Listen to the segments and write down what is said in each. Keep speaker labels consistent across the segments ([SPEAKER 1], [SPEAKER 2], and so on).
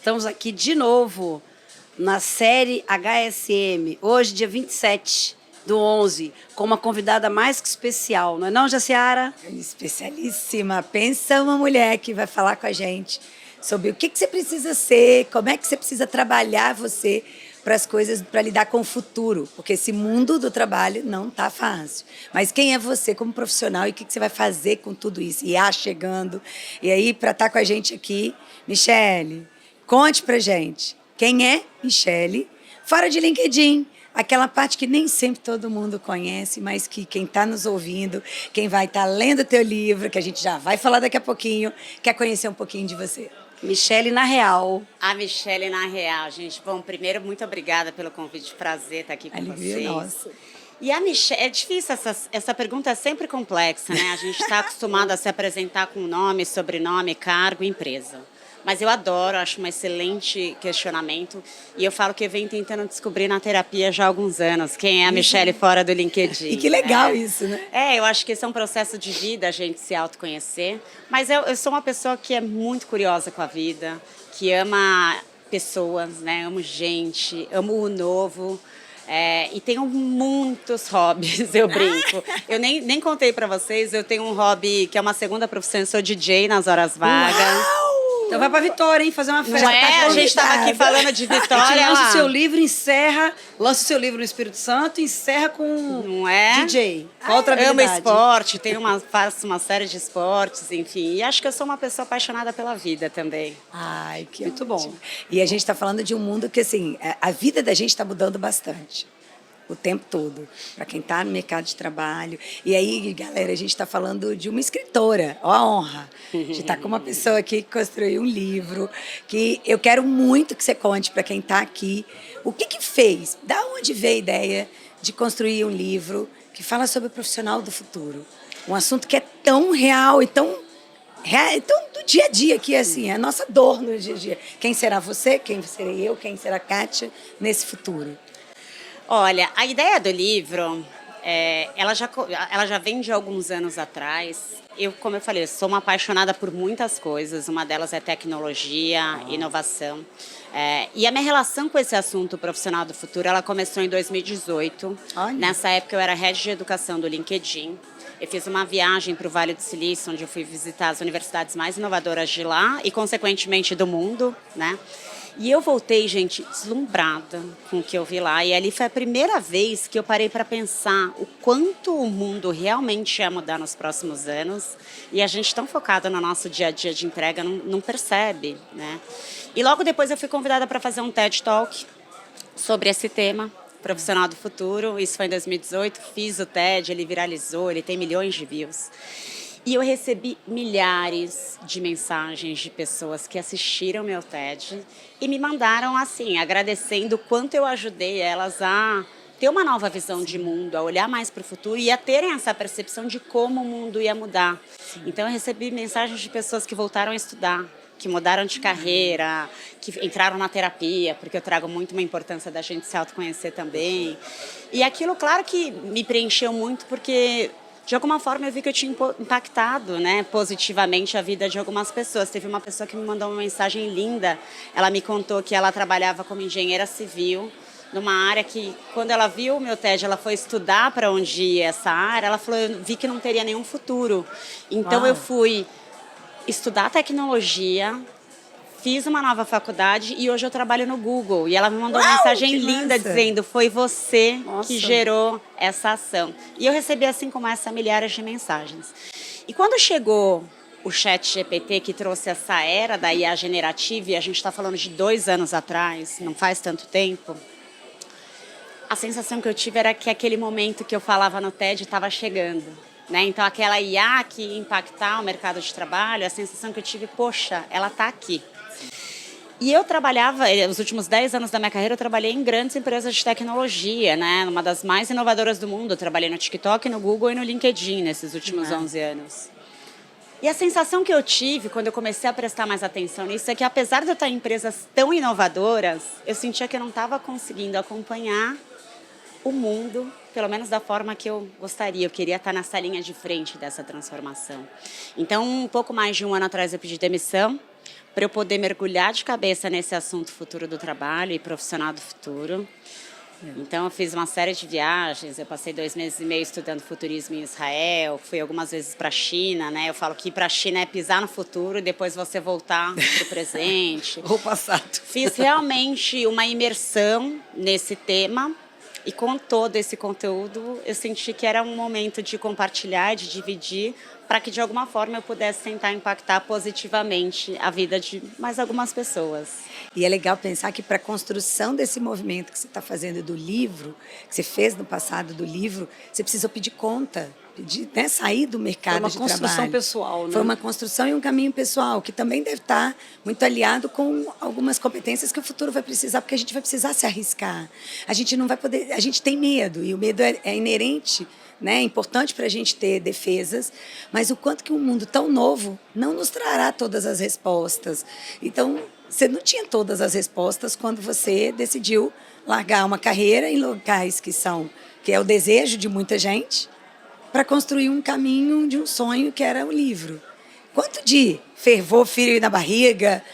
[SPEAKER 1] Estamos aqui de novo na série HSM, hoje, dia 27/11, com uma convidada mais que especial, não é não, Jaciara?
[SPEAKER 2] Especialíssima. Pensa uma mulher que vai falar com a gente sobre o que você precisa ser, como é que você precisa trabalhar você para as coisas, para lidar com o futuro, porque esse mundo do trabalho não está fácil. Mas quem é você como profissional e o que você vai fazer com tudo isso? IA chegando. E aí, para estar com a gente aqui, Michele, conte pra gente quem é Michele, fora de LinkedIn, aquela parte que nem sempre todo mundo conhece, mas que quem está nos ouvindo, quem vai estar lendo o teu livro, que a gente já vai falar daqui a pouquinho, quer conhecer um pouquinho de você.
[SPEAKER 1] Michele na Real.
[SPEAKER 3] A Michele na Real, gente. Bom, primeiro, muito obrigada pelo convite. Prazer estar aqui com
[SPEAKER 2] Alegria
[SPEAKER 3] vocês.
[SPEAKER 2] nossa.
[SPEAKER 3] E a Michele, é difícil, essa pergunta é sempre complexa, né? A gente está acostumado a se apresentar com nome, sobrenome, cargo, empresa. Mas eu adoro, acho um excelente questionamento. E eu falo que eu venho tentando descobrir na terapia já há alguns anos quem é a Michele fora do LinkedIn.
[SPEAKER 2] E que legal isso, né?
[SPEAKER 3] Eu acho que esse é um processo de vida, a gente se autoconhecer. Mas eu sou uma pessoa que é muito curiosa com a vida, que ama pessoas, né? Amo gente, amo o novo. E tenho muitos hobbies, eu brinco. Eu nem contei pra vocês, eu tenho um hobby que é uma segunda profissão, eu sou DJ nas horas vagas.
[SPEAKER 2] Uau!
[SPEAKER 1] Então vai pra Vitória, hein? Fazer uma festa.
[SPEAKER 3] Não é? A gente estava aqui falando de
[SPEAKER 1] A
[SPEAKER 3] Vitória.
[SPEAKER 1] gente lança
[SPEAKER 3] lá.
[SPEAKER 1] o seu livro, encerra, lança o seu livro no Espírito Santo, encerra com
[SPEAKER 3] Não é?
[SPEAKER 1] DJ. Qual outra
[SPEAKER 3] Amo
[SPEAKER 1] habilidade?
[SPEAKER 3] esporte, faço uma série de esportes, enfim. E acho que eu sou uma pessoa apaixonada pela vida também.
[SPEAKER 2] Ai, que
[SPEAKER 1] Muito
[SPEAKER 2] ótimo.
[SPEAKER 1] bom.
[SPEAKER 2] E a gente está falando de um mundo que, assim, a vida da gente está mudando bastante. O tempo todo, para quem está no mercado de trabalho. E aí, galera, a gente está falando de uma escritora, ó a honra. A gente está com uma pessoa aqui que construiu um livro, que eu quero muito que você conte para quem está aqui o que fez, da onde veio a ideia de construir um livro que fala sobre o profissional do futuro. Um assunto que é tão real e tão do dia a dia, que assim, é a nossa dor no dia a dia. Quem será você, quem serei eu, quem será a Kátia nesse futuro?
[SPEAKER 3] Olha, a ideia do livro, ela já vem de alguns anos atrás. Como eu falei, sou uma apaixonada por muitas coisas. Uma delas é tecnologia, inovação. E a minha relação com esse assunto profissional do futuro, ela começou em 2018.
[SPEAKER 2] Olha.
[SPEAKER 3] Nessa época, eu era head de educação do LinkedIn. Eu fiz uma viagem para o Vale do Silício, onde eu fui visitar as universidades mais inovadoras de lá e, consequentemente, do mundo, né? E eu voltei, gente, deslumbrada com o que eu vi lá. E ali foi a primeira vez que eu parei para pensar o quanto o mundo realmente ia mudar nos próximos anos. E a gente, tão focado no nosso dia a dia de entrega, não percebe, né? E logo depois eu fui convidada para fazer um TED Talk sobre esse tema, profissional do futuro. Isso foi em 2018. Fiz o TED, ele viralizou, ele tem milhões de views. E eu recebi milhares de mensagens de pessoas que assistiram meu TED e me mandaram, assim, agradecendo o quanto eu ajudei elas a ter uma nova visão de mundo, a olhar mais para o futuro e a terem essa percepção de como o mundo ia mudar. Então, eu recebi mensagens de pessoas que voltaram a estudar, que mudaram de carreira, que entraram na terapia, porque eu trago muito uma importância da gente se autoconhecer também. E aquilo, claro que me preencheu muito, porque de alguma forma eu vi que eu tinha impactado, né, positivamente a vida de algumas pessoas. Teve uma pessoa que me mandou uma mensagem linda. Ela me contou que ela trabalhava como engenheira civil numa área que, quando ela viu o meu TED, ela foi estudar para onde ia essa área. Ela falou, eu vi que não teria nenhum futuro. Então,
[SPEAKER 2] Uau.
[SPEAKER 3] eu fui estudar tecnologia, fiz uma nova faculdade e hoje eu trabalho no Google. E ela me mandou uma mensagem
[SPEAKER 2] que
[SPEAKER 3] linda
[SPEAKER 2] massa.
[SPEAKER 3] dizendo, foi você
[SPEAKER 1] Nossa.
[SPEAKER 3] que gerou essa ação. E eu recebi, assim como essa, milhares de mensagens. E quando chegou o ChatGPT, que trouxe essa era da IA generativa, e a gente está falando de 2 anos atrás, não faz tanto tempo, a sensação que eu tive era que aquele momento que eu falava no TED estava chegando. Né? Então, aquela IA que ia impactar o mercado de trabalho, a sensação que eu tive, poxa, ela está aqui. E eu trabalhava, os últimos 10 anos da minha carreira, eu trabalhei em grandes empresas de tecnologia, né? Uma das mais inovadoras do mundo. Eu trabalhei no TikTok, no Google e no LinkedIn nesses últimos 11 anos. E a sensação que eu tive quando eu comecei a prestar mais atenção nisso é que, apesar de eu estar em empresas tão inovadoras, eu sentia que eu não estava conseguindo acompanhar o mundo, pelo menos da forma que eu gostaria. Eu queria estar nessa linha de frente dessa transformação. Então, um pouco mais de 1 ano atrás, eu pedi demissão, para eu poder mergulhar de cabeça nesse assunto futuro do trabalho e profissional do futuro. Então, eu fiz uma série de viagens, eu passei 2 meses e meio estudando futurismo em Israel, fui algumas vezes para a China, né? Eu falo que ir para a China é pisar no futuro e depois você voltar para o presente.
[SPEAKER 1] Ou passado.
[SPEAKER 3] Fiz realmente uma imersão nesse tema e com todo esse conteúdo eu senti que era um momento de compartilhar, de dividir, para que de alguma forma eu pudesse tentar impactar positivamente a vida de mais algumas pessoas.
[SPEAKER 2] E é legal pensar que para a construção desse movimento que você está fazendo do livro, que você fez no passado do livro, você precisou pedir conta, né, sair do mercado de trabalho.
[SPEAKER 1] Foi uma construção pessoal, né?
[SPEAKER 2] Foi uma construção e um caminho pessoal, que também deve estar muito aliado com algumas competências que o futuro vai precisar, porque a gente vai precisar se arriscar. A gente não vai poder, a gente tem medo, e o medo é inerente, né? É importante para a gente ter defesas, mas o quanto que um mundo tão novo não nos trará todas as respostas. Então, você não tinha todas as respostas quando você decidiu largar uma carreira em locais que é o desejo de muita gente, para construir um caminho de um sonho que era o livro. Quanto de fervor, frio na barriga,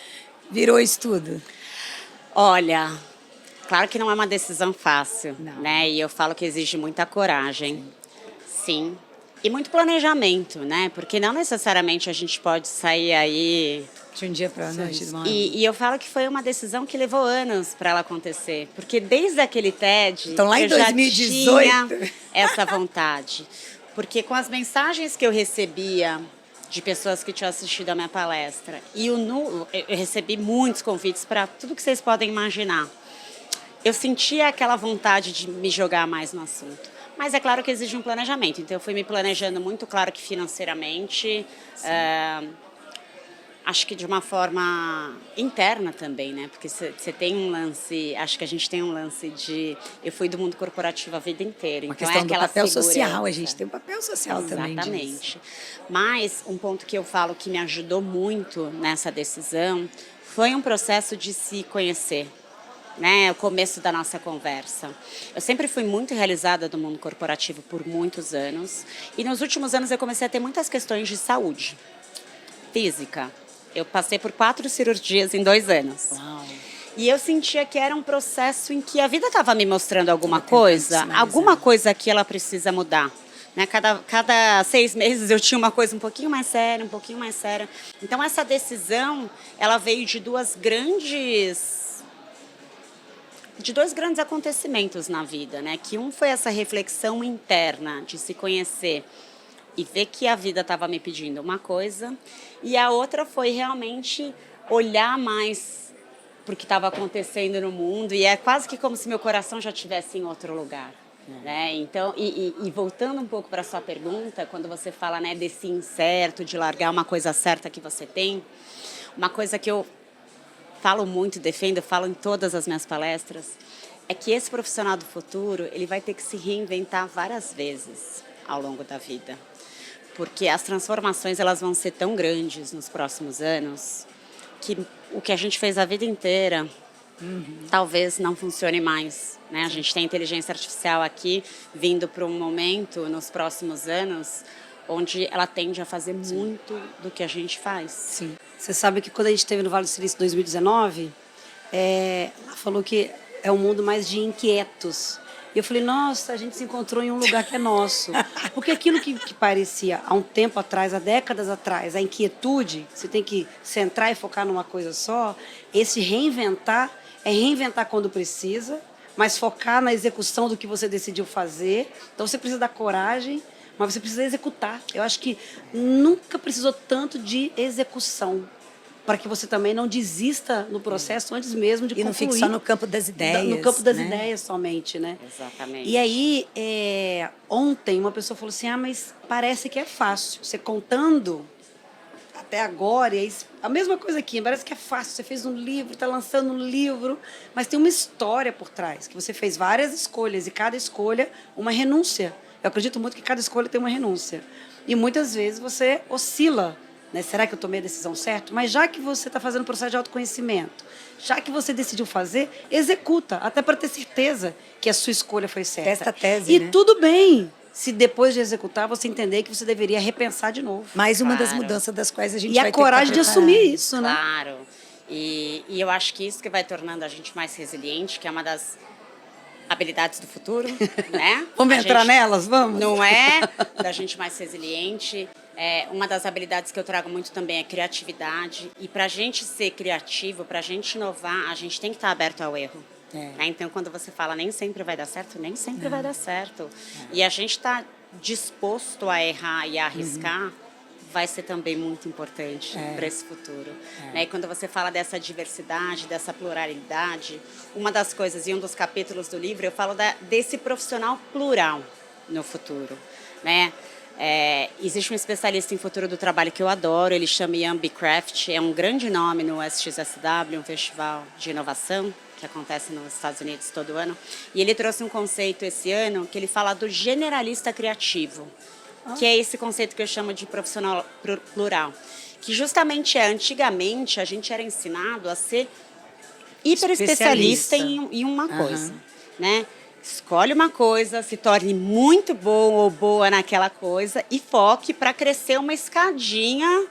[SPEAKER 2] virou isso tudo?
[SPEAKER 3] Olha, claro que não é uma decisão fácil,
[SPEAKER 2] Não.
[SPEAKER 3] né? E eu falo que exige muita coragem, sim. E muito planejamento, né? Porque não necessariamente a gente pode sair aí...
[SPEAKER 2] De um dia para a noite.
[SPEAKER 3] E eu falo que foi uma decisão que levou anos para ela acontecer. Porque desde aquele TED,
[SPEAKER 2] Então, lá em
[SPEAKER 3] eu
[SPEAKER 2] 2018...
[SPEAKER 3] já tinha essa vontade. Porque com as mensagens que eu recebia de pessoas que tinham assistido a minha palestra, e eu recebi muitos convites para tudo que vocês podem imaginar, eu sentia aquela vontade de me jogar mais no assunto. Mas é claro que exige um planejamento. Então, eu fui me planejando muito, claro que financeiramente, acho que de uma forma interna também, né? Porque você tem um lance, acho que a gente tem um lance de... Eu fui do mundo corporativo a vida inteira.
[SPEAKER 2] Uma
[SPEAKER 3] então
[SPEAKER 2] questão
[SPEAKER 3] é
[SPEAKER 2] do
[SPEAKER 3] aquela
[SPEAKER 2] papel
[SPEAKER 3] segurança.
[SPEAKER 2] social, a gente tem um papel social também disso.
[SPEAKER 3] Exatamente. Mas um ponto que eu falo que me ajudou muito nessa decisão foi um processo de se conhecer. Né, o começo da nossa conversa. Eu sempre fui muito realizada do mundo corporativo por muitos anos e nos últimos anos eu comecei a ter muitas questões de saúde física. Eu passei por 4 cirurgias em 2 anos.
[SPEAKER 2] Uau.
[SPEAKER 3] E eu sentia que era um processo em que a vida estava me mostrando alguma coisa que ela precisa mudar. Né? Cada 6 meses eu tinha uma coisa um pouquinho mais séria, um pouquinho mais séria. Então essa decisão, ela veio de dois grandes acontecimentos na vida, né? Que um foi essa reflexão interna de se conhecer e ver que a vida estava me pedindo uma coisa, e a outra foi realmente olhar mais para o que estava acontecendo no mundo, e é quase que como se meu coração já estivesse em outro lugar. Né? Então, e voltando um pouco para a sua pergunta, quando você fala, né, desse incerto, de largar uma coisa certa que você tem, uma coisa que eu falo muito, defendo, falo em todas as minhas palestras, é que esse profissional do futuro, ele vai ter que se reinventar várias vezes ao longo da vida. Porque as transformações, elas vão ser tão grandes nos próximos anos, que o que a gente fez a vida inteira, talvez não funcione mais. Né? A gente tem inteligência artificial aqui, vindo para um momento, nos próximos anos, onde ela tende a fazer muito do que a gente faz.
[SPEAKER 1] Sim. Você sabe que quando a gente esteve no Vale do Silício em 2019, ela falou que é um mundo mais de inquietos. E eu falei, nossa, a gente se encontrou em um lugar que é nosso. Porque aquilo que parecia há um tempo atrás, há décadas atrás, a inquietude, você tem que centrar e focar numa coisa só, esse reinventar é reinventar quando precisa, mas focar na execução do que você decidiu fazer. Então você precisa dar coragem, mas você precisa executar. Eu acho que nunca precisou tanto de execução, para que você também não desista no processo antes mesmo de concluir.
[SPEAKER 2] E não fique só no campo das ideias.
[SPEAKER 1] No campo das
[SPEAKER 2] né?
[SPEAKER 1] ideias somente, né?
[SPEAKER 3] Exatamente.
[SPEAKER 1] E aí, ontem, uma pessoa falou assim, mas parece que é fácil. Você contando até agora, e a mesma coisa aqui, parece que é fácil. Você fez um livro, está lançando um livro, mas tem uma história por trás, que você fez várias escolhas, e cada escolha uma renúncia. Eu acredito muito que cada escolha tem uma renúncia. E muitas vezes você oscila, né? Será que eu tomei a decisão certa? Mas já que você está fazendo um processo de autoconhecimento, já que você decidiu fazer, executa, até para ter certeza que a sua escolha foi certa.
[SPEAKER 2] Testa a tese,
[SPEAKER 1] e
[SPEAKER 2] né?
[SPEAKER 1] tudo bem. se depois de executar você entender que você deveria repensar de novo.
[SPEAKER 2] Mais uma das
[SPEAKER 3] Claro.
[SPEAKER 2] mudanças das quais a gente
[SPEAKER 1] E
[SPEAKER 2] vai
[SPEAKER 1] a
[SPEAKER 2] ter que
[SPEAKER 1] coragem de
[SPEAKER 2] estar
[SPEAKER 1] assumir
[SPEAKER 2] preparado.
[SPEAKER 1] isso, né?
[SPEAKER 3] Claro. E eu acho que isso que vai tornando a gente mais resiliente, que é uma das habilidades do futuro, né?
[SPEAKER 1] Vamos
[SPEAKER 3] A
[SPEAKER 1] entrar
[SPEAKER 3] gente-
[SPEAKER 1] nelas? Vamos?
[SPEAKER 3] Não é da gente mais resiliente. Uma das habilidades que eu trago muito também é criatividade. E para a gente ser criativo, para a gente inovar, a gente tem que estar aberto ao erro.
[SPEAKER 2] É.
[SPEAKER 3] Né? Então, quando você fala nem sempre vai dar certo, nem sempre vai dar certo. E a gente está disposto a errar e a arriscar, vai ser também muito importante para esse futuro. Né? E quando você fala dessa diversidade, dessa pluralidade, uma das coisas, em um dos capítulos do livro, eu falo desse profissional plural no futuro. Né? Existe um especialista em futuro do trabalho que eu adoro, ele chama Ian B. Craft, é um grande nome no SXSW, um festival de inovação que acontece nos Estados Unidos todo ano. E ele trouxe um conceito esse ano que ele fala do generalista criativo, que é esse conceito que eu chamo de profissional plural, que justamente antigamente a gente era ensinado a ser hiper especialista em uma coisa, né? Escolhe uma coisa, se torne muito bom ou boa naquela coisa e foque para crescer uma escadinha,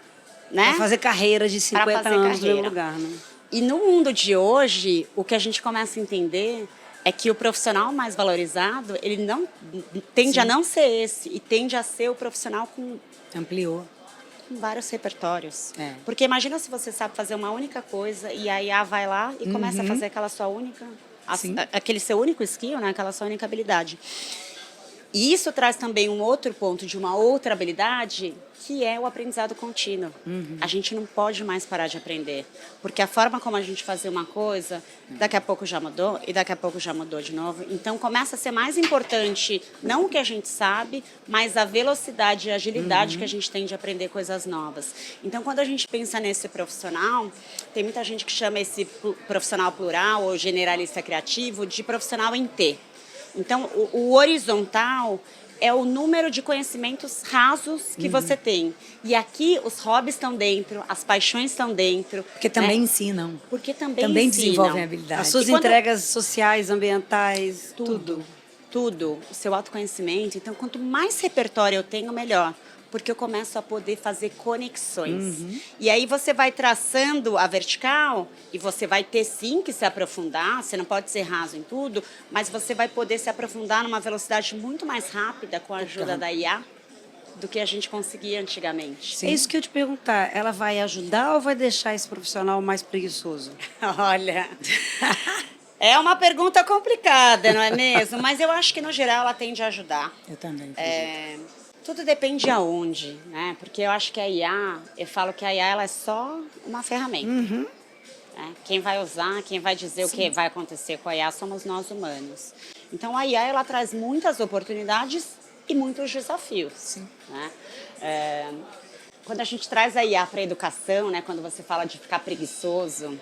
[SPEAKER 3] né?
[SPEAKER 1] Pra fazer carreira de 50
[SPEAKER 3] fazer
[SPEAKER 1] anos no mesmo
[SPEAKER 3] carreira.
[SPEAKER 1] lugar, né?
[SPEAKER 3] E no mundo de hoje, o que a gente começa a entender é que o profissional mais valorizado, ele não tende a não ser esse e tende a ser o profissional com
[SPEAKER 2] Ampliou.
[SPEAKER 3] vários repertórios.
[SPEAKER 2] É.
[SPEAKER 3] Porque imagina se você sabe fazer uma única coisa e a IA vai lá e começa a fazer aquela sua única,
[SPEAKER 2] Sim.
[SPEAKER 3] aquele seu único skill, né? Aquela sua única habilidade. E isso traz também um outro ponto de uma outra habilidade, que é o aprendizado contínuo. A gente não pode mais parar de aprender, porque a forma como a gente fazia uma coisa, daqui a pouco já mudou e daqui a pouco já mudou de novo. Então começa a ser mais importante não o que a gente sabe, mas a velocidade e a agilidade que a gente tem de aprender coisas novas. Então quando a gente pensa nesse profissional, tem muita gente que chama esse profissional plural ou generalista criativo de profissional em T. Então, o horizontal é o número de conhecimentos rasos que você tem. E aqui os hobbies estão dentro, as paixões estão dentro.
[SPEAKER 2] Porque também ensinam.
[SPEAKER 3] Porque também
[SPEAKER 2] Também
[SPEAKER 3] ensinam.
[SPEAKER 2] desenvolvem habilidades.
[SPEAKER 1] As suas
[SPEAKER 3] E quando-
[SPEAKER 1] entregas sociais, ambientais, tudo.
[SPEAKER 3] Tudo, o seu autoconhecimento. Então, quanto mais repertório eu tenho, melhor. Porque eu começo a poder fazer conexões. E aí você vai traçando a vertical e você vai ter sim que se aprofundar, você não pode ser raso em tudo, mas você vai poder se aprofundar numa velocidade muito mais rápida com a ajuda da IA do que a gente conseguia antigamente.
[SPEAKER 1] É isso que eu te perguntar. Ela vai ajudar ou vai deixar esse profissional mais preguiçoso?
[SPEAKER 3] Olha, é uma pergunta complicada, não é mesmo? Mas eu acho que, no geral, ela tende a ajudar.
[SPEAKER 2] Eu também.
[SPEAKER 3] Tudo depende de aonde, né? Porque eu acho que a IA, eu falo que a IA ela é só uma ferramenta. Né? Quem vai usar, quem vai dizer o que vai acontecer com a IA somos nós humanos. Então a IA ela traz muitas oportunidades e muitos desafios. Né? Quando a gente traz a IA para a educação, né? Quando você fala de ficar preguiçoso,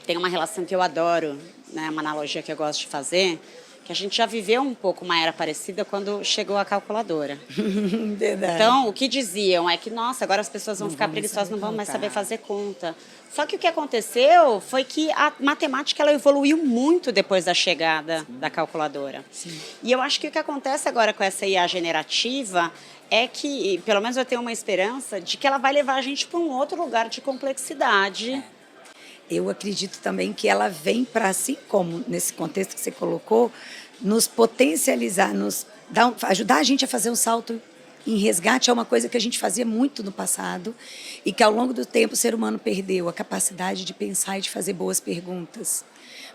[SPEAKER 3] tem uma relação que eu adoro, né? Uma analogia que eu gosto de fazer, que a gente já viveu um pouco uma era parecida quando chegou a calculadora.
[SPEAKER 2] Verdade.
[SPEAKER 3] Então, o que diziam é que, nossa, agora as pessoas vão ficar preguiçosas, não vão mais
[SPEAKER 2] contar.
[SPEAKER 3] saber fazer conta. Só que o que aconteceu foi que a matemática ela evoluiu muito depois da chegada da calculadora. E eu acho que o que acontece agora com essa IA generativa é que, pelo menos eu tenho uma esperança, de que ela vai levar a gente para um outro lugar de complexidade.
[SPEAKER 2] Eu acredito também que ela vem para, assim como nesse contexto que você colocou, nos potencializar, ajudar a gente a fazer um salto em resgate a uma coisa que a gente fazia muito no passado e que ao longo do tempo o ser humano perdeu, a capacidade de pensar e de fazer boas perguntas.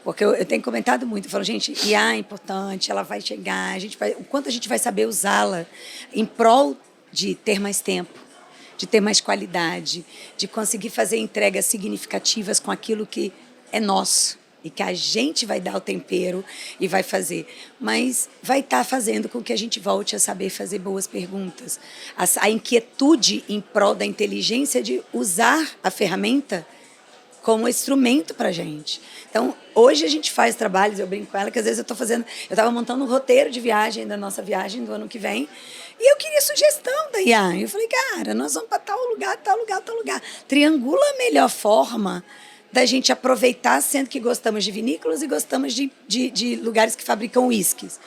[SPEAKER 2] Porque eu tenho comentado muito, eu falo, gente, IA é importante, ela vai chegar, o quanto a gente vai saber usá-la em prol de ter mais tempo, de ter mais qualidade, de conseguir fazer entregas significativas com aquilo que é nosso e que a gente vai dar o tempero e vai fazer. Mas vai estar fazendo com que a gente volte a saber fazer boas perguntas. A inquietude em prol da inteligência de usar a ferramenta como instrumento para a gente. Então, hoje a gente faz trabalhos, eu brinco com ela, que às vezes eu estava montando um roteiro de viagem, da nossa viagem do ano que vem, e eu queria sugestão da IA. Eu falei, cara, nós vamos para tal lugar, tal lugar, tal lugar. Triangula a melhor forma da gente aproveitar, sendo que gostamos de vinícolas e gostamos de lugares que fabricam uísques.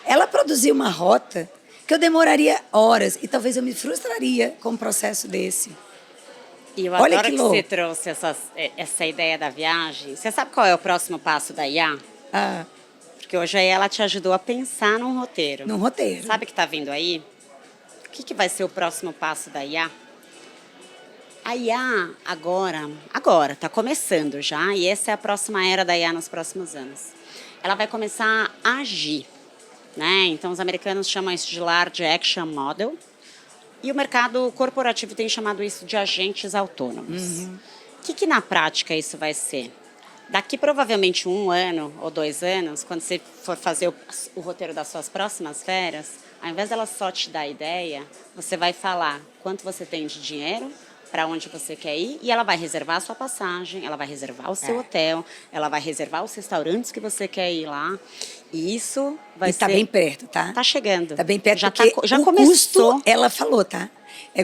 [SPEAKER 2] Ela produziu uma rota que eu demoraria horas e talvez eu me frustraria com um processo desse.
[SPEAKER 3] E eu
[SPEAKER 2] Olha
[SPEAKER 3] adoro
[SPEAKER 2] que
[SPEAKER 3] que
[SPEAKER 2] louco.
[SPEAKER 3] você trouxe essa ideia da viagem. Você sabe qual é o próximo passo da IA?
[SPEAKER 2] Ah,
[SPEAKER 3] Porque hoje a IA ela te ajudou a pensar num roteiro.
[SPEAKER 2] num roteiro.
[SPEAKER 3] Sabe o que está vindo aí? O que vai ser o próximo passo da IA? A IA agora, está começando já, e essa é a próxima era da IA nos próximos anos. Ela vai começar a agir, né? Então, os americanos chamam isso de Large Action Model, e o mercado corporativo tem chamado isso de agentes autônomos. O que na prática isso vai ser? Daqui provavelmente 1 ano ou 2 anos, quando você for fazer o roteiro das suas próximas férias, ao invés dela só te dar ideia, você vai falar quanto você tem de dinheiro, para onde você quer ir, e ela vai reservar a sua passagem, ela vai reservar o seu hotel, ela vai reservar os restaurantes que você quer ir lá. E isso vai ser...
[SPEAKER 2] E tá bem perto, tá?
[SPEAKER 3] Tá chegando.
[SPEAKER 2] Tá bem perto,
[SPEAKER 3] já
[SPEAKER 2] porque
[SPEAKER 3] já
[SPEAKER 2] o
[SPEAKER 3] começou.
[SPEAKER 2] custo, ela falou, tá?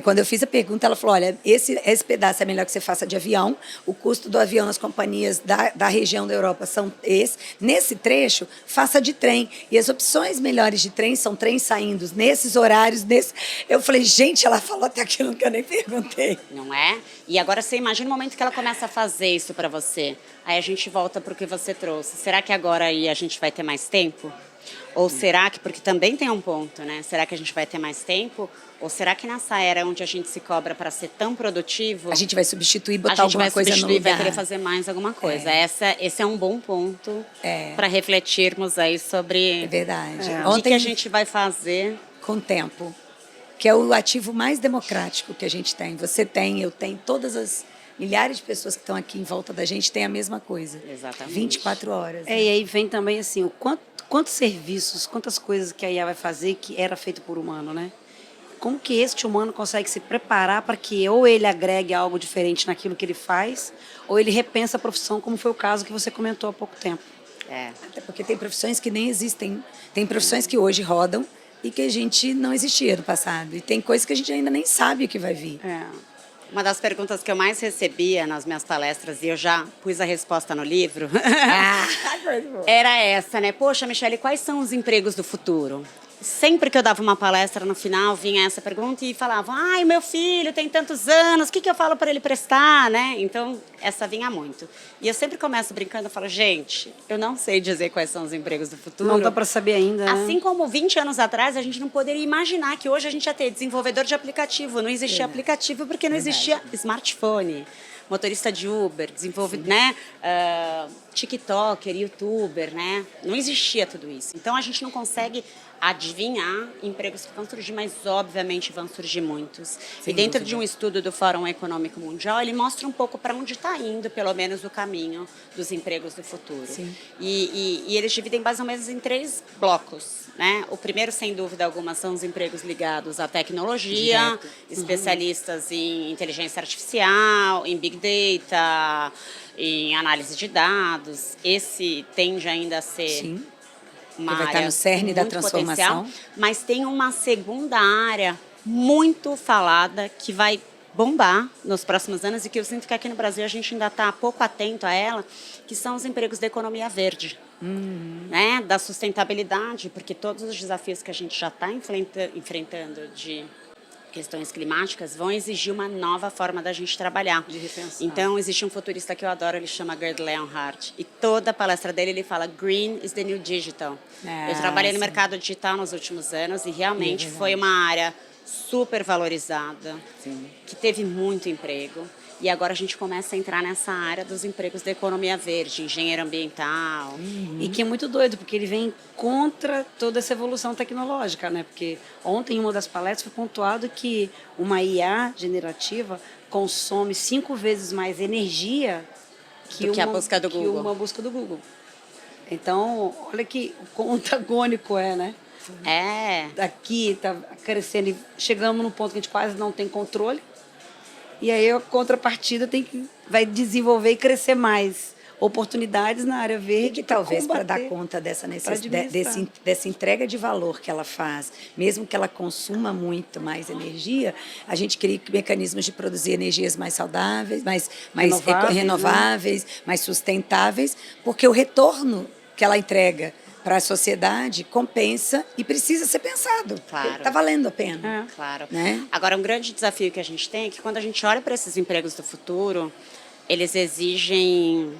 [SPEAKER 2] Quando eu fiz a pergunta, ela falou, olha, esse pedaço é melhor que você faça de avião, o custo do avião nas companhias da região da Europa são esse. Nesse trecho, faça de trem. E as opções melhores de trem são trens saindo nesses horários, nesse... Eu falei, gente, ela falou até aquilo que eu nem perguntei.
[SPEAKER 3] Não é? E agora você imagina o momento que ela começa a fazer isso para você. Aí a gente volta para o que você trouxe. Será que agora aí a gente vai ter mais tempo? Ou será que, porque também tem um ponto, né? Será que a gente vai ter mais tempo? Ou será que nessa era onde a gente se cobra para ser tão produtivo,
[SPEAKER 2] A gente vai substituir,
[SPEAKER 3] a
[SPEAKER 2] botar
[SPEAKER 3] gente
[SPEAKER 2] alguma
[SPEAKER 3] vai
[SPEAKER 2] coisa no
[SPEAKER 3] substituir e vai
[SPEAKER 2] lugar.
[SPEAKER 3] querer fazer mais alguma coisa? Esse é um bom ponto
[SPEAKER 2] É.
[SPEAKER 3] para refletirmos aí sobre
[SPEAKER 2] É verdade.
[SPEAKER 3] o que a gente vai fazer.
[SPEAKER 2] Com o tempo, que é o ativo mais democrático que a gente tem. Você tem, eu tenho, todas as milhares de pessoas que estão aqui em volta da gente têm a mesma coisa.
[SPEAKER 3] Exatamente.
[SPEAKER 2] 24 horas. né?
[SPEAKER 1] E aí vem também assim, o quantos serviços, quantas coisas que a IA vai fazer que era feito por humano, né? Como que este humano consegue se preparar para que ou ele agregue algo diferente naquilo que ele faz, ou ele repensa a profissão, como foi o caso que você comentou há pouco tempo.
[SPEAKER 2] Até porque tem profissões que nem existem. Tem profissões que hoje rodam e que a gente não existia no passado. E tem coisas que a gente ainda nem sabe o que vai vir.
[SPEAKER 3] Uma das perguntas que eu mais recebia nas minhas palestras, e eu já pus a resposta no livro, era essa, né? Poxa, Michele, quais são os empregos do futuro? Sempre que eu dava uma palestra, no final vinha essa pergunta e falavam, ai, meu filho tem tantos anos, o que eu falo para ele prestar, né? Então, essa vinha muito. E eu sempre começo brincando, eu falo, gente, eu não sei dizer quais são os empregos do futuro.
[SPEAKER 1] Não dá para saber ainda, né?
[SPEAKER 3] Assim como 20 anos atrás, a gente não poderia imaginar que hoje a gente ia ter desenvolvedor de aplicativo. Não existia aplicativo porque não existia smartphone. Motorista de Uber, né? TikToker, YouTuber, né? Não existia tudo isso. Então, a gente não consegue adivinhar empregos que vão surgir, mas obviamente vão surgir muitos. E dentro de um estudo do Fórum Econômico Mundial, ele mostra um pouco para onde está indo, pelo menos, o caminho dos empregos do futuro. E eles dividem mais ou menos em 3 blocos. Né? O primeiro, sem dúvida alguma, são os empregos ligados à tecnologia, especialistas em inteligência artificial, em Big Data, em análise de dados. Esse tende ainda a ser uma
[SPEAKER 2] vai
[SPEAKER 3] área
[SPEAKER 2] estar no cerne da
[SPEAKER 3] muito
[SPEAKER 2] transformação.
[SPEAKER 3] potencial, mas tem uma segunda área muito falada que vai bombar nos próximos anos e que eu sinto que aqui no Brasil a gente ainda está pouco atento a ela, que são os empregos da economia verde. Né? Da sustentabilidade, porque todos os desafios que a gente já está enfrentando de questões climáticas vão exigir uma nova forma da gente trabalhar.
[SPEAKER 1] De repensar.
[SPEAKER 3] Então, existe um futurista que eu adoro, ele chama Gerd Leonhardt, e toda a palestra dele ele fala Green is the new digital. Eu trabalhei no mercado digital nos últimos anos e realmente foi uma área super valorizada, que teve muito emprego. E agora a gente começa a entrar nessa área dos empregos da economia verde, engenheiro ambiental.
[SPEAKER 1] E que é muito doido, porque ele vem contra toda essa evolução tecnológica, né? Porque ontem, em uma das palestras, foi pontuado que uma IA generativa consome 5 vezes mais energia
[SPEAKER 3] Do que a busca do Google.
[SPEAKER 1] uma busca do Google. Então, olha que quão antagônico é, né? Daqui está crescendo e chegamos num ponto que a gente quase não tem controle. E aí a contrapartida vai desenvolver e crescer mais oportunidades na área verde.
[SPEAKER 2] E que talvez para dar conta dessa dessa entrega de valor que ela faz, mesmo que ela consuma muito mais energia, a gente cria mecanismos de produzir energias mais saudáveis, mais renováveis, mais sustentáveis, porque o retorno que ela entrega para a sociedade, compensa e precisa ser pensado.
[SPEAKER 3] Claro.
[SPEAKER 2] Está valendo a pena.
[SPEAKER 3] Claro.
[SPEAKER 2] Né?
[SPEAKER 3] Agora, um grande desafio que a gente tem é que quando a gente olha para esses empregos do futuro, eles exigem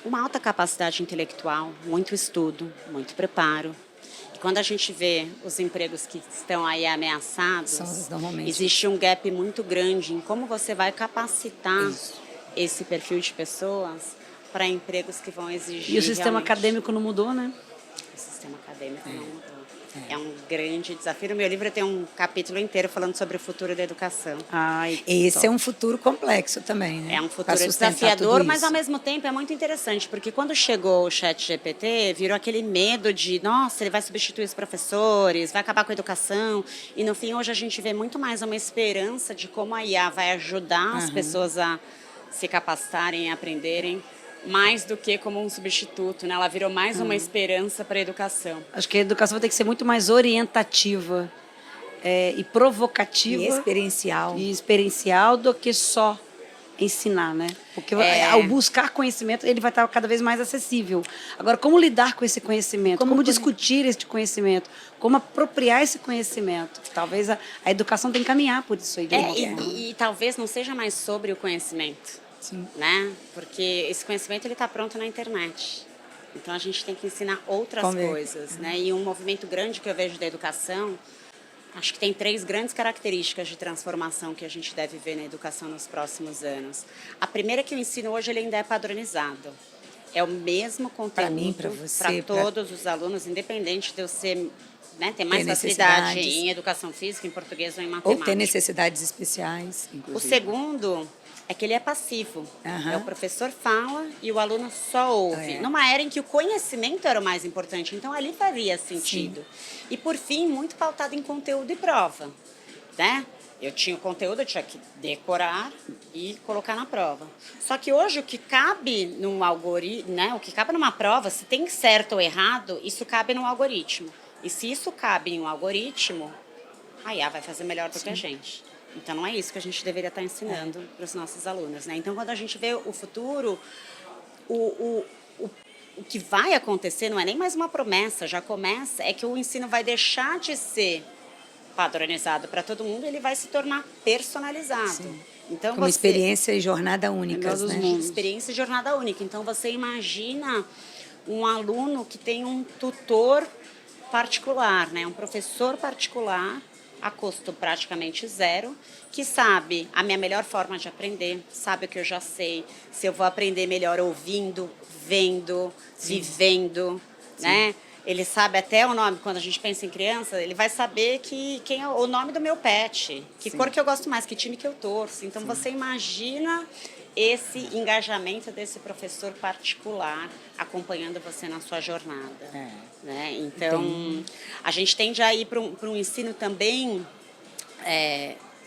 [SPEAKER 3] uma alta capacidade intelectual, muito estudo, muito preparo. E quando a gente vê os empregos que estão aí ameaçados,
[SPEAKER 2] Normalmente.
[SPEAKER 3] existe um gap muito grande em como você vai capacitar esse perfil de pessoas para empregos que vão exigir.
[SPEAKER 1] E o sistema
[SPEAKER 3] realmente...
[SPEAKER 1] acadêmico não mudou, né?
[SPEAKER 3] O sistema acadêmico não mudou. É um grande desafio. No meu livro tem um capítulo inteiro falando sobre o futuro da educação.
[SPEAKER 1] Ai,
[SPEAKER 2] Esse é um futuro complexo também, né?
[SPEAKER 3] É um futuro
[SPEAKER 2] Pra sustentar
[SPEAKER 3] desafiador,
[SPEAKER 2] tudo
[SPEAKER 3] mas
[SPEAKER 2] isso.
[SPEAKER 3] ao mesmo tempo é muito interessante, porque quando chegou o ChatGPT, virou aquele medo de, nossa, ele vai substituir os professores, vai acabar com a educação. E no fim, hoje a gente vê muito mais uma esperança de como a IA vai ajudar as pessoas a se capacitarem e aprenderem, mais do que como um substituto, né? Ela virou mais uma esperança para a educação.
[SPEAKER 1] acho que a educação vai ter que ser muito mais orientativa e provocativa
[SPEAKER 2] E experiencial.
[SPEAKER 1] e experiencial do que só ensinar, né? Porque ao buscar conhecimento, ele vai estar cada vez mais acessível. Agora, como lidar com esse conhecimento? Como discutir esse conhecimento? Como apropriar esse conhecimento? Talvez a educação tenha que caminhar por isso aí.
[SPEAKER 3] E talvez não seja mais sobre o conhecimento.
[SPEAKER 2] Sim.
[SPEAKER 3] Né? Porque esse conhecimento ele está pronto na internet. Então a gente tem que ensinar outras coisas, né? E um movimento grande que eu vejo da educação, acho que tem 3 grandes características de transformação que a gente deve ver na educação nos próximos anos. A primeira é que o ensino hoje ele ainda é padronizado. É o mesmo conteúdo
[SPEAKER 2] para mim, para você,
[SPEAKER 3] para todos os alunos, independente de eu ser, né, ter mais facilidade em educação física, em português ou em matemática.
[SPEAKER 2] Ou ter necessidades especiais, inclusive.
[SPEAKER 3] O segundo é que ele é passivo. É o professor fala e o aluno só ouve. Numa era em que o conhecimento era o mais importante, então ali faria sentido. Sim. E por fim, muito pautado em conteúdo e prova, né? Eu tinha o conteúdo, eu tinha que decorar e colocar na prova. Só que hoje o que cabe num algoritmo, né? O que cabe numa prova, se tem certo ou errado, isso cabe no algoritmo. E se isso cabe em um algoritmo, a IA vai fazer melhor do que a gente. Então, não é isso que a gente deveria estar ensinando para os nossos alunos, né? Então, quando a gente vê o futuro, o que vai acontecer não é nem mais uma promessa, já começa, é que o ensino vai deixar de ser padronizado para todo mundo, ele vai se tornar personalizado. Sim. Então,
[SPEAKER 2] como experiência e jornada únicas, né?
[SPEAKER 3] Experiência e jornada única. Então, você imagina um aluno que tem um tutor particular, né? Um professor particular, a custo praticamente zero, que sabe a minha melhor forma de aprender, sabe o que eu já sei, se eu vou aprender melhor ouvindo, vendo, vivendo, né? Ele sabe até o nome, quando a gente pensa em criança, ele vai saber quem é o nome do meu pet, que cor que eu gosto mais, que time que eu torço. Então, você imagina esse engajamento desse professor particular acompanhando você na sua jornada. Né? Então, a gente tende a ir para um ensino também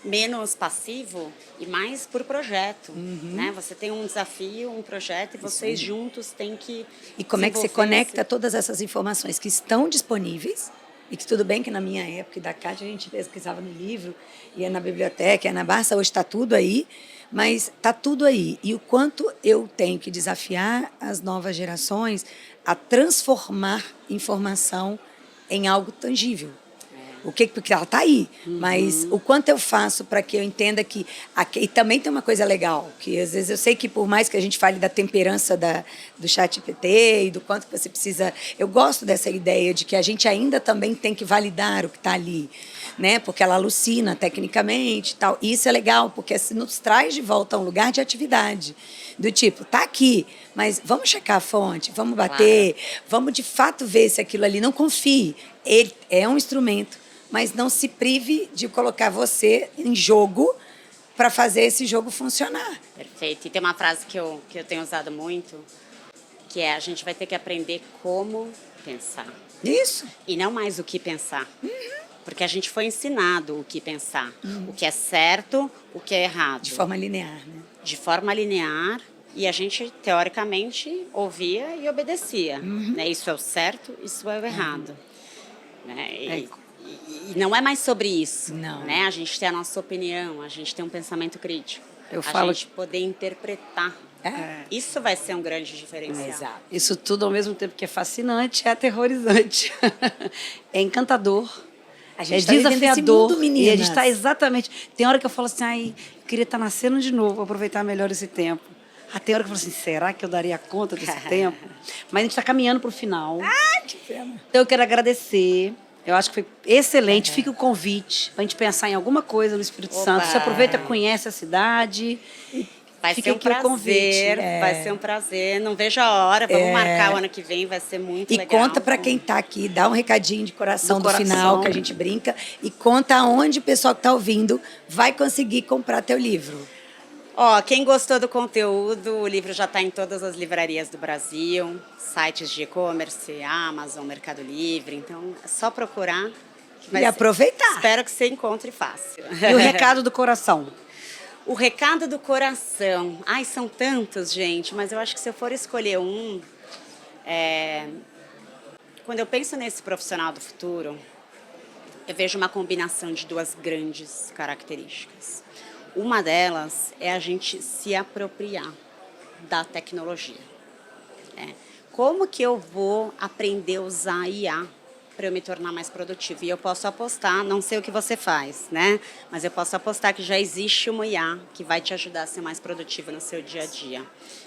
[SPEAKER 3] menos passivo e mais por projeto. Né? Você tem um desafio, um projeto, e vocês juntos têm que...
[SPEAKER 2] E como é que você conecta todas essas informações que estão disponíveis, e que tudo bem que na minha época e da Cátia a gente pesquisava no livro, ia na biblioteca, ia na Barça, hoje está tudo aí, mas está tudo aí. E o quanto eu tenho que desafiar as novas gerações a transformar informação em algo tangível. Porque ela está aí, mas o quanto eu faço para que eu entenda que... E também tem uma coisa legal, que às vezes eu sei que por mais que a gente fale da temperança do ChatGPT e do quanto que você precisa... Eu gosto dessa ideia de que a gente ainda também tem que validar o que está ali, né? Porque ela alucina tecnicamente e tal. E isso é legal, porque nos traz de volta a um lugar de atividade. Do tipo, tá aqui, mas vamos checar a fonte, vamos bater, vamos de fato ver se aquilo ali... Não confie, ele é um instrumento, mas não se prive de colocar você em jogo para fazer esse jogo funcionar.
[SPEAKER 3] Perfeito. E tem uma frase que eu tenho usado muito, que é: a gente vai ter que aprender como pensar.
[SPEAKER 2] Isso.
[SPEAKER 3] E não mais o que pensar. Porque a gente foi ensinado o que pensar. O que é certo, o que é errado.
[SPEAKER 2] De forma linear, né?
[SPEAKER 3] De forma linear. E a gente, teoricamente, ouvia e obedecia. Né? Isso é o certo, isso é o errado. Né? E não é mais sobre isso.
[SPEAKER 2] Não.
[SPEAKER 3] Né? A gente tem a nossa opinião, a gente tem um pensamento crítico.
[SPEAKER 1] Eu falo
[SPEAKER 3] gente poder interpretar Isso vai ser um grande diferencial.
[SPEAKER 2] Exato.
[SPEAKER 1] Isso tudo ao mesmo tempo que é fascinante, é aterrorizante. É encantador.
[SPEAKER 2] A gente
[SPEAKER 1] É
[SPEAKER 2] tá vivendo esse
[SPEAKER 1] desafiador.
[SPEAKER 2] mundo,
[SPEAKER 1] E a
[SPEAKER 2] meninas.
[SPEAKER 1] gente está exatamente. Tem hora que eu falo assim, ai, eu queria estar nascendo de novo, aproveitar melhor esse tempo. Tem hora que eu falo assim, será que eu daria conta desse tempo? Mas a gente está caminhando para o final.
[SPEAKER 2] Que pena.
[SPEAKER 1] Então eu quero agradecer. Eu acho que foi excelente. Fica o convite para a gente pensar em alguma coisa no Espírito
[SPEAKER 3] Opa!
[SPEAKER 1] Santo. Você aproveita, conhece a cidade.
[SPEAKER 3] Vai
[SPEAKER 1] Fica
[SPEAKER 3] ser um
[SPEAKER 1] aqui o convite.
[SPEAKER 3] prazer, vai ser um prazer. Não vejo a hora, vamos marcar o ano que vem, vai ser muito
[SPEAKER 2] E
[SPEAKER 3] legal.
[SPEAKER 2] conta para quem tá aqui, dá um recadinho de coração
[SPEAKER 1] Do
[SPEAKER 2] do
[SPEAKER 1] coração.
[SPEAKER 2] final, que a gente brinca, e conta aonde o pessoal que tá ouvindo vai conseguir comprar teu livro.
[SPEAKER 3] Ó, quem gostou do conteúdo, o livro já está em todas as livrarias do Brasil, sites de e-commerce, Amazon, Mercado Livre, então é só procurar. que vai
[SPEAKER 2] E
[SPEAKER 3] ser-
[SPEAKER 2] aproveitar.
[SPEAKER 3] Espero que você encontre fácil.
[SPEAKER 1] E o recado do coração.
[SPEAKER 3] O recado do coração. Ai, são tantos, gente, mas eu acho que se eu for escolher um, quando eu penso nesse profissional do futuro, eu vejo uma combinação de duas grandes características. Uma delas é a gente se apropriar da tecnologia. Como que eu vou aprender a usar a IA para eu me tornar mais produtivo? E eu posso apostar, não sei o que você faz, né? Mas eu posso apostar que já existe uma IA que vai te ajudar a ser mais produtivo no seu dia a dia.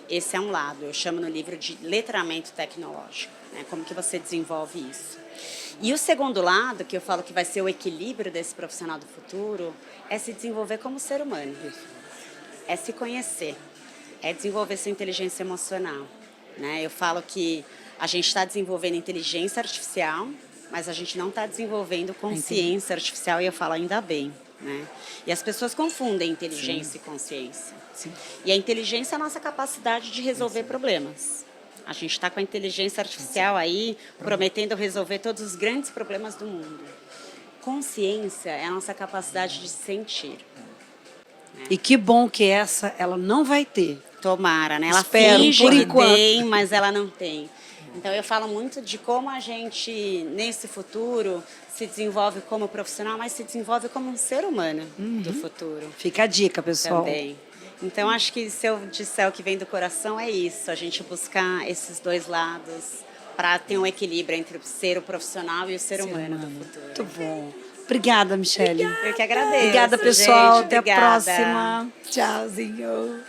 [SPEAKER 3] Esse é um lado, eu chamo no livro de letramento tecnológico, né? Como que você desenvolve isso? E o segundo lado, que eu falo que vai ser o equilíbrio desse profissional do futuro, é se desenvolver como ser humano. É se conhecer, é desenvolver sua inteligência emocional. Né? Eu falo que a gente está desenvolvendo inteligência artificial, mas a gente não está desenvolvendo consciência artificial, e eu falo ainda bem. Né? E as pessoas confundem inteligência e consciência. E a inteligência é a nossa capacidade de resolver problemas. A gente está com a inteligência artificial aí prometendo resolver todos os grandes problemas do mundo. Consciência é a nossa capacidade de sentir.
[SPEAKER 1] E que bom que ela não vai ter.
[SPEAKER 3] Tomara, né? Ela
[SPEAKER 1] Espero,
[SPEAKER 3] finge
[SPEAKER 1] por
[SPEAKER 3] que
[SPEAKER 1] enquanto.
[SPEAKER 3] tem, mas ela não tem. Então eu falo muito de como a gente, nesse futuro, se desenvolve como profissional, mas se desenvolve como um ser humano do futuro
[SPEAKER 1] Fica a dica, pessoal.
[SPEAKER 3] também. Então acho que se eu disser o que vem do coração é isso, a gente buscar esses dois lados para ter um equilíbrio entre o ser o profissional e o ser humano do futuro.
[SPEAKER 1] Muito bom. Obrigada, Michele.
[SPEAKER 3] Eu que agradeço.
[SPEAKER 1] Obrigada, pessoal.
[SPEAKER 3] gente.
[SPEAKER 1] Até a
[SPEAKER 3] Obrigada.
[SPEAKER 1] próxima.
[SPEAKER 2] Tchauzinho.